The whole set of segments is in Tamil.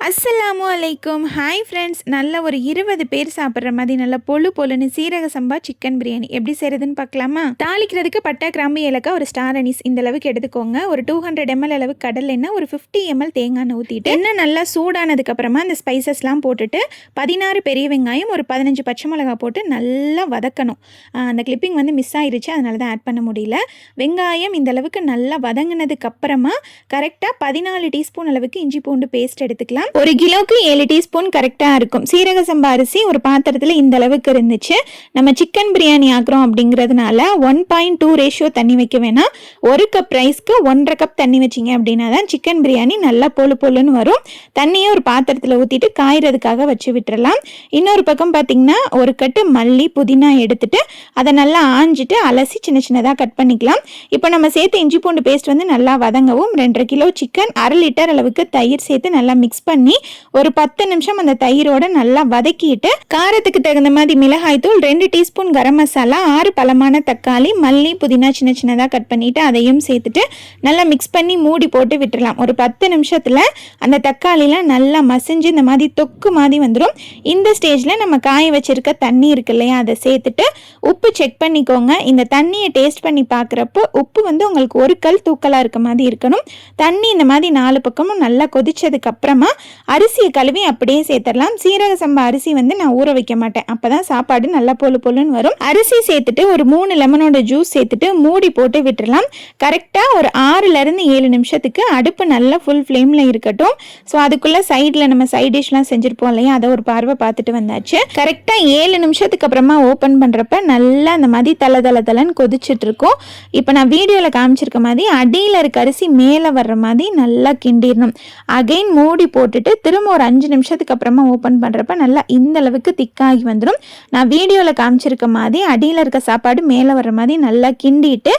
அஸ்ஸலாமு அலைக்கும். ஹாய் ஃப்ரெண்ட்ஸ், நல்ல ஒரு 20 பேர் சாப்பிட்ற மாதிரி நல்ல பொழு பொழுன்னு சீரக சம்பா சிக்கன் பிரியாணி எப்படி செய்கிறதுன்னு பார்க்கலாமா? தாளிக்கிறதுக்கு பட்டை, கிராம்பு, ஏலக்காய், ஒரு ஸ்டார் அனீஸ் இந்த அளவுக்கு எடுத்துக்கோங்க. ஒரு 200 ml அளவுக்கு கடல் எண்ணெய், ஒரு 50 ml தேங்காய் எண்ணெய் ஊற்றிட்டு எண்ணெய் நல்லா சூடானதுக்கப்புறமா அந்த ஸ்பைசஸ்லாம் போட்டுட்டு 16 பெரிய வெங்காயம், ஒரு 15 பச்சை மிளகாய் போட்டு நல்லா வதக்கணும். அந்த கிளிப்பிங் மிஸ் ஆயிருச்சு, அதனால தான் ஆட் பண்ண முடியல. வெங்காயம் இந்த அளவுக்கு நல்லா வதங்கினதுக்கப்புறமா கரெக்டாக 14 டீஸ்பூன் அளவுக்கு இஞ்சி பூண்டு பேஸ்ட் எடுத்துக்கலாம். ஒரு கிலோக்கு 7 டீஸ்பூன் கரெக்டாக இருக்கும். சீரக சம்பா அரிசி ஒரு பாத்திரத்தில் இந்த அளவுக்கு இருந்துச்சு. நம்ம சிக்கன் பிரியாணி ஆக்குறோம் அப்படிங்கிறதுனால 1.2 ரேஷியோ தண்ணி வைக்க வேணாம். 1 கப் ரைஸ்க்கு 1.5 கப் தண்ணி வச்சிங்க அப்படின்னா தான் சிக்கன் பிரியாணி நல்லா பொழு பொழுன்னு வரும். தண்ணியை ஒரு பாத்திரத்தில் ஊற்றிட்டு காய்கிறதுக்காக வச்சு விட்டுறலாம். இன்னொரு பக்கம் பார்த்திங்கன்னா ஒரு கட்டு மல்லி, புதினா எடுத்துட்டு அதை நல்லா ஆஞ்சிட்டு அலசி சின்ன சின்னதாக கட் பண்ணிக்கலாம். இப்போ நம்ம சேர்த்து இஞ்சி பூண்டு பேஸ்ட் நல்லா வதங்கவும் 2.5 கிலோ சிக்கன், 1/2 லிட்டர் அளவுக்கு தயிர் சேர்த்து நல்லா மிக்ஸ் பண்ணி ஒரு 10 நிமிஷம் அந்த தயிரோட நல்லா வதக்கிட்டு காரத்துக்கு தகுந்த மாதிரி மிளகாய்த்தூள், 2 டீஸ்பூன் கரம் மசாலா, 6 பழமான தக்காளி, மல்லி, புதினா சின்ன சின்னதாக கட் பண்ணிட்டு அதையும் சேர்த்துட்டு நல்லா மிக்ஸ் பண்ணி மூடி போட்டு விட்டுடலாம். ஒரு 10 நிமிஷத்தில் அந்த தக்காளிலாம் நல்லா மசிஞ்சு இந்த மாதிரி தொக்கு மாதிரி வந்துடும். இந்த ஸ்டேஜில் நம்ம காய வச்சிருக்க தண்ணி இருக்கு இல்லையா, அதை சேர்த்துட்டு உப்பு செக் பண்ணிக்கோங்க. இந்த தண்ணியை டேஸ்ட் பண்ணி பார்க்குறப்போ உப்பு உங்களுக்கு ஒரு கல் தூக்கலாக இருக்க மாதிரி இருக்கணும். தண்ணி இந்த மாதிரி 4 பக்கமும் நல்லா கொதிச்சதுக்கு அப்புறமா அரிசியை கழுவி அப்படியே சேர்த்துடலாம். சீரக சம்பா அரிசி நான் ஊற வைக்க மாட்டேன், அப்பதான் சாப்பாடு நல்லா பொழு பொழுன்னு வரும். அரிசி சேர்த்துட்டு ஒரு 3 லெமனோட ஜூஸ் சேர்த்துட்டு மூடி போட்டு விட்டுடலாம். கரெக்டாக ஒரு 6-7 நிமிஷத்துக்கு அடுப்பு நல்லா ஃபுல் ஃப்ளேமில் இருக்கட்டும். ஸோ அதுக்குள்ளே சைடில் நம்ம சைட் டிஷ்லாம் செஞ்சுருப்போம் இல்லையா, அதை ஒரு பார்வை பார்த்துட்டு வந்தாச்சு. கரெக்டாக 7 நிமிஷத்துக்கு அப்புறமா ஓப்பன் பண்ணுறப்ப நல்லா அந்த மாதிரி தலன்னு கொதிச்சுட்டு இருக்கும். இப்போ நான் வீடியோவில் காமிச்சிருக்க மாதிரி அடியில் இருக்க அரிசி மேலே வர்ற மாதிரி நல்லா கிண்டிடணும். அகைன் மூடி போட்டுட்டு திரும்ப ஒரு 5 நிமிஷத்துக்கு அப்புறமா ஓப்பன் பண்ணுறப்ப நல்லா இந்த அளவுக்கு திக்காகி வந்துடும். நான் வீடியோவில் காமிச்சிருக்க மாதிரி அடியில் இருக்க சாப்பாடு மேலே வர்ற மாதிரி நல்லா கிண்டிட்டு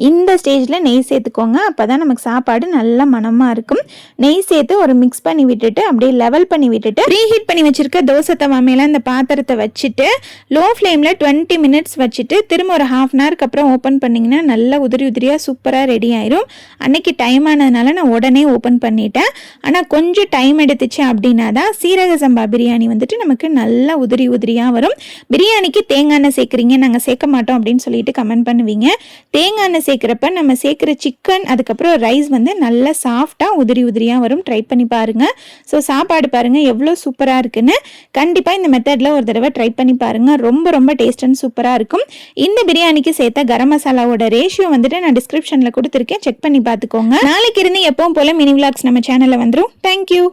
இந்த ஸ்டேஜில் நெய் சேர்த்துக்கோங்க. அப்போ தான் நமக்கு சாப்பாடு நல்லா மணமாக இருக்கும். நெய் சேர்த்து ஒரு மிக்ஸ் பண்ணி விட்டுட்டு அப்படியே லெவல் பண்ணி விட்டுட்டு ப்ரீஹீட் பண்ணி வச்சுருக்க தோசை தவா மேலே அந்த பாத்திரத்தை வச்சுட்டு லோ ஃப்ளேமில் 20 மினிட்ஸ் வச்சுட்டு திரும்ப ஒரு ½ அன் ஹவருக்கு அப்புறம் ஓப்பன் பண்ணிங்கன்னா நல்லா உதிரியாக சூப்பராக ரெடி ஆயிரும். அன்னைக்கு டைம் ஆனதுனால நான் உடனே ஓப்பன் பண்ணிட்டேன். ஆனால் கொஞ்சம் டைம் எடுத்துச்சு அப்படின்னா தான் சீரக சம்பா பிரியாணி நமக்கு நல்லா உதிரியாக வரும். பிரியாணிக்கு தேங்காய் எண்ணெய் சேர்க்குறீங்க, நாங்கள் சேர்க்க மாட்டோம் அப்படின்னு சொல்லிட்டு கமெண்ட் பண்ணுவீங்க. தேங்காய் எண்ணெய் சேர்க்குறப்ப நம்ம சேர்க்குற சிக்கன் அதுக்கப்புறம் ரைஸ் நல்லா சாஃப்டாக உதிரியாக வரும். ட்ரை பண்ணி பாருங்கள். ஸோ சாப்பாடு பாருங்கள் எவ்வளோ சூப்பராக இருக்குன்னு. கண்டிப்பாக இந்த மெத்தடில் ஒரு தடவை ட்ரை பண்ணி பாருங்கள். ரொம்ப டேஸ்ட் அண்ட் சூப்பராக இருக்கும். இந்த பிரியாணிக்கு சேர்த்த கரம் மசாலாவோட ரேஷியோ நான் டிஸ்கிரிப்ஷனில் கொடுத்துருக்கேன், செக் பண்ணி பார்த்துக்கோங்க. நாளைக்கு இருந்து எப்பவும் போல மினி விளாக்ஸ் நம்ம சேனலில் வந்துடும். தேங்க்யூ.